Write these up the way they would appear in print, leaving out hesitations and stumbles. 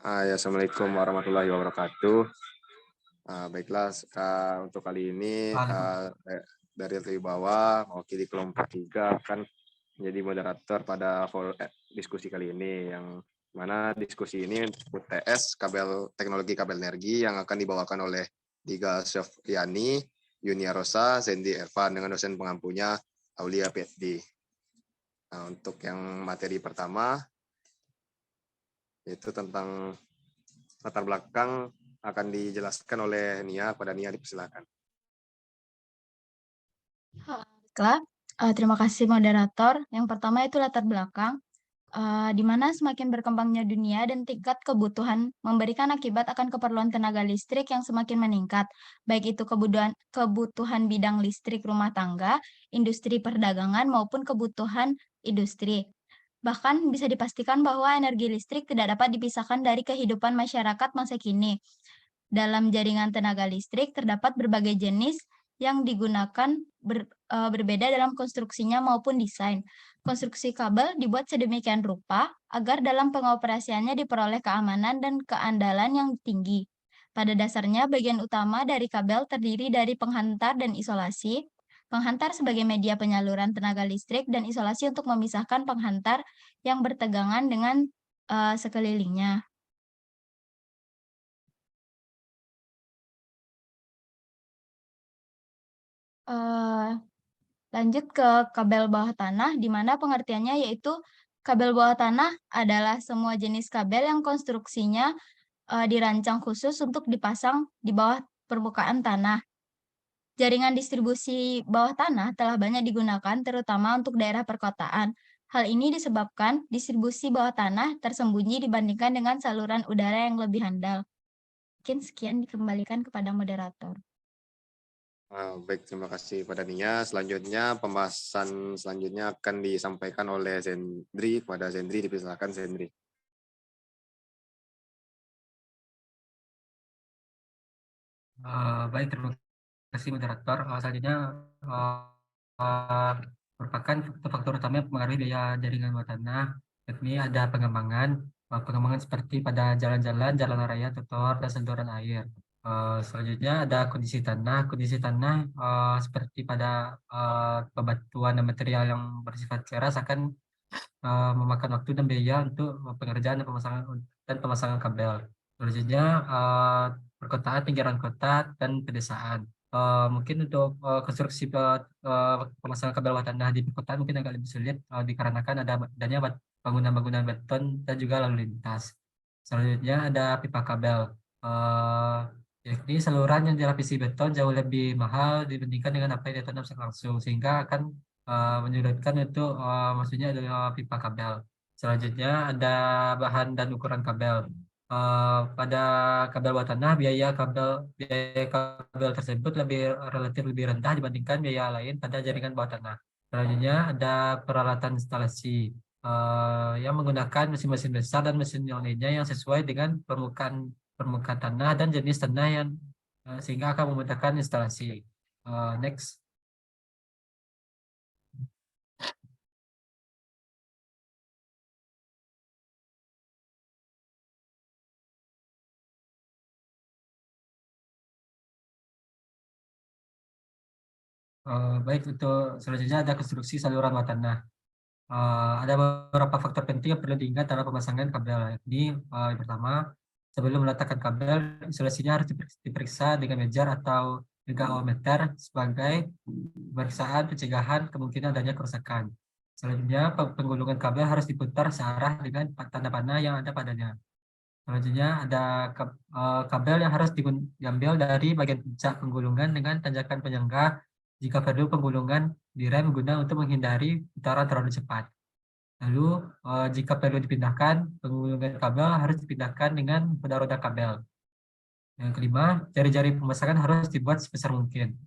Ya, Assalamualaikum warahmatullahi wabarakatuh. Baiklah, untuk kali ini dari bawah mewakili kelompok 3 akan menjadi moderator pada diskusi kali ini, yang mana diskusi ini UTS teknologi kabel energi yang akan dibawakan oleh Diga Sofriani, Yunia Rosa, Zendi Evan dengan dosen pengampunya Aulia PhD. Untuk yang materi pertama yaitu tentang latar belakang akan dijelaskan oleh Nia. Pada Nia dipersilakan. Baiklah, terima kasih moderator. Yang pertama itu latar belakang, di mana semakin berkembangnya dunia dan tingkat kebutuhan memberikan akibat akan keperluan tenaga listrik yang semakin meningkat, baik itu kebutuhan bidang listrik rumah tangga, industri perdagangan, maupun kebutuhan industri. Bahkan bisa dipastikan bahwa energi listrik tidak dapat dipisahkan dari kehidupan masyarakat masa kini. Dalam jaringan tenaga listrik terdapat berbagai jenis yang digunakan berbeda dalam konstruksinya maupun desain. Konstruksi kabel dibuat sedemikian rupa agar dalam pengoperasiannya diperoleh keamanan dan keandalan yang tinggi. Pada dasarnya, bagian utama dari kabel terdiri dari penghantar dan isolasi. Penghantar sebagai media penyaluran tenaga listrik dan isolasi untuk memisahkan penghantar yang bertegangan dengan sekelilingnya. Lanjut ke kabel bawah tanah, di mana pengertiannya yaitu kabel bawah tanah adalah semua jenis kabel yang konstruksinya dirancang khusus untuk dipasang di bawah permukaan tanah. Jaringan distribusi bawah tanah telah banyak digunakan terutama untuk daerah perkotaan. Hal ini disebabkan distribusi bawah tanah tersembunyi dibandingkan dengan saluran udara yang lebih handal. Mungkin sekian dikembalikan kepada moderator. Baik, terima kasih pada Nia. Selanjutnya, pembahasan selanjutnya akan disampaikan oleh Zendri. Kepada Zendri, dipersilakan Zendri. Baik, terima kasih moderator. Selanjutnya merupakan faktor-faktor utama yang mempengaruhi daya jaringan bawah tanah, yakni ada pengembangan seperti pada jalan-jalan, jalan raya, trotoar, dan saluran air. Selanjutnya ada kondisi tanah. Kondisi tanah seperti pada bebatuan dan material yang bersifat keras akan memakan waktu dan biaya untuk pengerjaan dan pemasangan kabel. Selanjutnya perkotaan, pinggiran kota, dan pedesaan. Mungkin untuk konstruksi pemasangan kabel bawah tanah di perkotaan mungkin agak lebih sulit dikarenakan adanya bangunan-bangunan beton dan juga lalu lintas. Selanjutnya ada pipa kabel. Yakni saluran yang dilapisi beton jauh lebih mahal dibandingkan dengan apa yang ditanam langsung, sehingga akan menyulitkan itu maksudnya adalah pipa kabel. Selanjutnya ada bahan dan ukuran kabel. Pada kabel bawah tanah biaya kabel tersebut relatif lebih rendah dibandingkan biaya lain pada jaringan bawah tanah. Selanjutnya ada peralatan instalasi yang menggunakan mesin-mesin besar dan mesin yang lainnya yang sesuai dengan permukaan tanah dan jenis tanah yang sehingga akan memudahkan instalasi. Next. Baik, untuk selanjutnya ada konstruksi saluran bawah tanah. Ada beberapa faktor penting yang perlu diingat dalam pemasangan kabel. Ini yang pertama, sebelum meletakkan kabel, isolasinya harus diperiksa dengan mejar atau megaometer sebagai pemeriksaan pencegahan kemungkinan adanya kerusakan. Selanjutnya, penggulungan kabel harus diputar searah dengan tanda panah yang ada padanya. Selanjutnya, ada kabel yang harus diambil dari bagian puncak penggulungan dengan tanjakan penyangga. Jika perlu, penggulungan direm guna untuk menghindari putaran terlalu cepat. Lalu, jika perlu dipindahkan, penggulungan kabel harus dipindahkan dengan roda-roda kabel. Yang kelima, jari-jari pemasangan harus dibuat sebesar mungkin.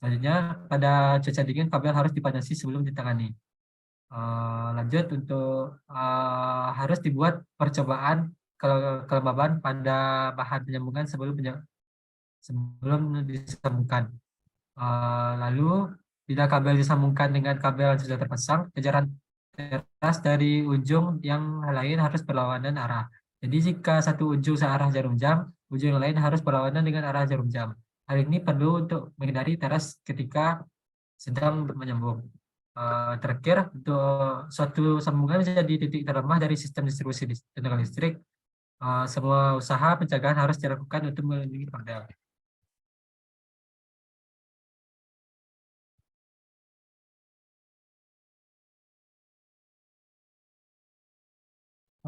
Selanjutnya, pada cuaca dingin, kabel harus dipanasi sebelum ditangani. Lanjut, untuk harus dibuat percobaan kelembaban pada bahan penyambungan sebelum disambungkan. Lalu, bila kabel disambungkan dengan kabel yang sudah terpasang, kejaran teras dari ujung yang lain harus berlawanan arah. Jadi jika satu ujung searah jarum jam, ujung yang lain harus berlawanan dengan arah jarum jam. Hal ini perlu untuk menghindari teras ketika sedang menyambung. Terakhir, untuk suatu sambungan menjadi titik terlemah dari sistem distribusi tenaga listrik, semua usaha pencegahan harus dilakukan untuk melindungi perdam.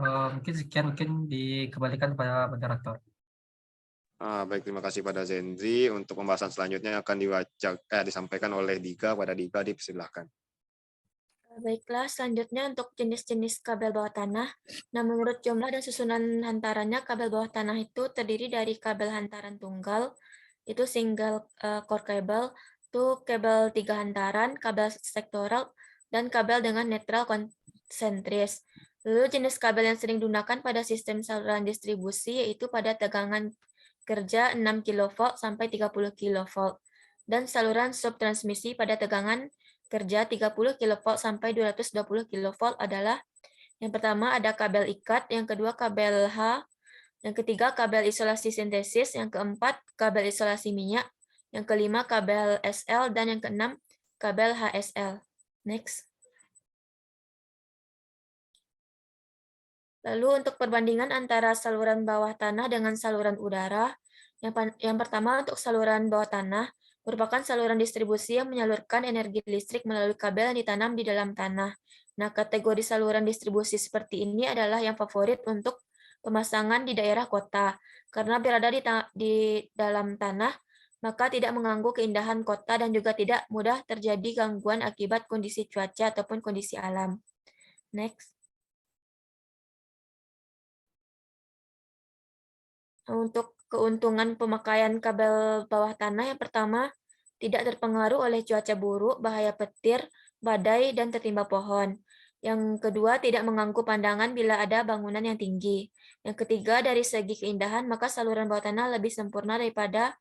Mungkin sekian, mungkin dikembalikan kepada moderator. Baik, terima kasih pada Zenzi. Untuk pembahasan selanjutnya akan disampaikan oleh Diga. Pada Diga dipersilahkan. Baiklah, selanjutnya untuk jenis-jenis kabel bawah tanah. Nah, menurut jumlah dan susunan hantarannya, kabel bawah tanah itu terdiri dari kabel hantaran tunggal, itu single core cable, itu kabel 3 hantaran, kabel sektoral, dan kabel dengan netral konsentris. Lalu jenis kabel yang sering digunakan pada sistem saluran distribusi yaitu pada tegangan kerja 6 kV sampai 30 kV, dan saluran subtransmisi pada tegangan kerja 30 kV sampai 220 kV adalah yang pertama ada kabel ikat, yang kedua kabel H, yang ketiga kabel isolasi sintesis, yang keempat kabel isolasi minyak, yang kelima kabel SL, dan yang keenam kabel HSL. Next. Lalu untuk perbandingan antara saluran bawah tanah dengan saluran udara, yang pertama untuk saluran bawah tanah, merupakan saluran distribusi yang menyalurkan energi listrik melalui kabel yang ditanam di dalam tanah. Nah, kategori saluran distribusi seperti ini adalah yang favorit untuk pemasangan di daerah kota, karena berada di dalam tanah, maka tidak mengganggu keindahan kota dan juga tidak mudah terjadi gangguan akibat kondisi cuaca ataupun kondisi alam. Next. Untuk keuntungan pemakaian kabel bawah tanah, yang pertama, tidak terpengaruh oleh cuaca buruk, bahaya petir, badai, dan tertimpa pohon. Yang kedua, tidak mengganggu pandangan bila ada bangunan yang tinggi. Yang ketiga, dari segi keindahan, maka saluran bawah tanah lebih sempurna daripada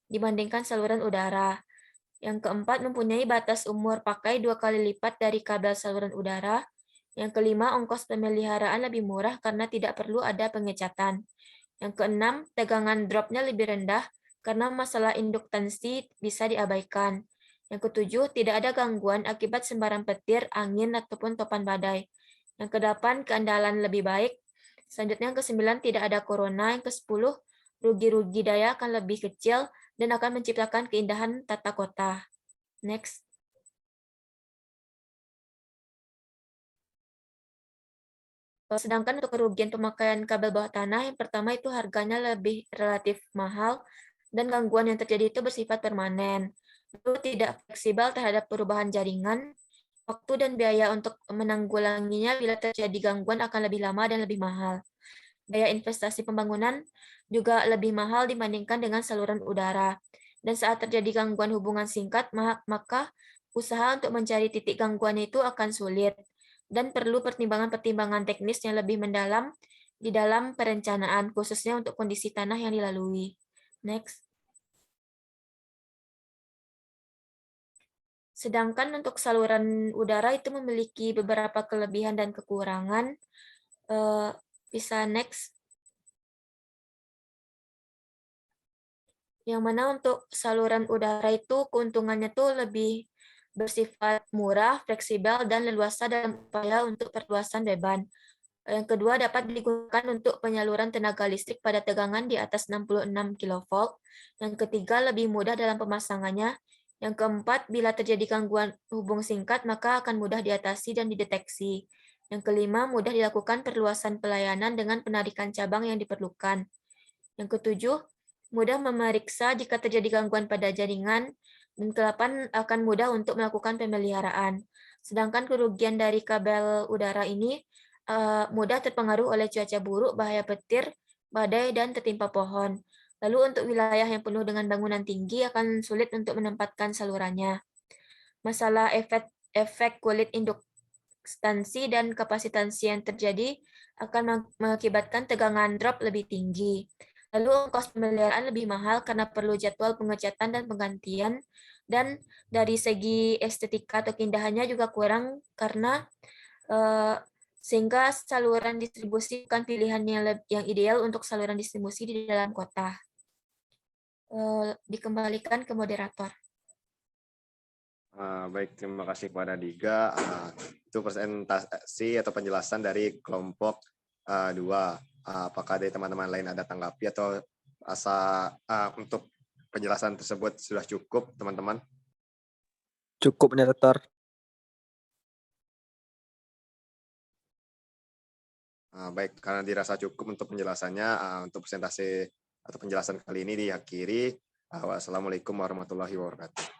dibandingkan saluran udara. Yang keempat, mempunyai batas umur pakai 2 kali lipat dari kabel saluran udara. Yang kelima, ongkos pemeliharaan lebih murah karena tidak perlu ada pengecatan. Yang keenam, tegangan dropnya lebih rendah karena masalah induktansi bisa diabaikan. Yang ketujuh, tidak ada gangguan akibat sembaran petir, angin, ataupun topan badai. Yang kedelapan, keandalan lebih baik. Selanjutnya yang kesembilan, tidak ada corona. Yang kesepuluh, rugi-rugi daya akan lebih kecil dan akan menciptakan keindahan tata kota. Next. Sedangkan untuk kerugian pemakaian kabel bawah tanah, yang pertama itu harganya lebih relatif mahal dan gangguan yang terjadi itu bersifat permanen. Itu tidak fleksibel terhadap perubahan jaringan, waktu dan biaya untuk menanggulanginya bila terjadi gangguan akan lebih lama dan lebih mahal. Biaya investasi pembangunan juga lebih mahal dibandingkan dengan saluran udara. Dan saat terjadi gangguan hubungan singkat, maka usaha untuk mencari titik gangguan itu akan sulit dan perlu pertimbangan-pertimbangan teknis yang lebih mendalam di dalam perencanaan, khususnya untuk kondisi tanah yang dilalui. Next. Sedangkan untuk saluran udara itu memiliki beberapa kelebihan dan kekurangan. Bisa next. Yang mana untuk saluran udara itu keuntungannya tuh lebih bersifat murah, fleksibel, dan leluasa dalam upaya untuk perluasan beban. Yang kedua, dapat digunakan untuk penyaluran tenaga listrik pada tegangan di atas 66 kV. Yang ketiga, lebih mudah dalam pemasangannya. Yang keempat, bila terjadi gangguan hubung singkat, maka akan mudah diatasi dan dideteksi. Yang kelima, mudah dilakukan perluasan pelayanan dengan penarikan cabang yang diperlukan. Yang ketujuh, mudah memeriksa jika terjadi gangguan pada jaringan. Dan kedelapan, akan mudah untuk melakukan pemeliharaan. Sedangkan kerugian dari kabel udara ini mudah terpengaruh oleh cuaca buruk, bahaya petir, badai, dan tertimpa pohon. Lalu untuk wilayah yang penuh dengan bangunan tinggi akan sulit untuk menempatkan salurannya. Masalah efek kulit induktansi dan kapasitansi yang terjadi akan mengakibatkan tegangan drop lebih tinggi. Lalu ongkos pemeliharaan lebih mahal karena perlu jadwal pengecatan dan penggantian. Dan dari segi estetika atau keindahannya juga kurang karena sehingga saluran distribusi bukan pilihan yang ideal untuk saluran distribusi di dalam kota. Dikembalikan ke moderator. Baik, terima kasih kepada Diga. Itu presentasi atau penjelasan dari kelompok 2. Apakah dari teman-teman lain ada tanggapi atau untuk penjelasan tersebut sudah cukup, teman-teman? Cukup, moderator. Baik, karena dirasa cukup untuk penjelasannya, untuk presentasi atau penjelasan kali ini diakhiri. Wassalamualaikum warahmatullahi wabarakatuh.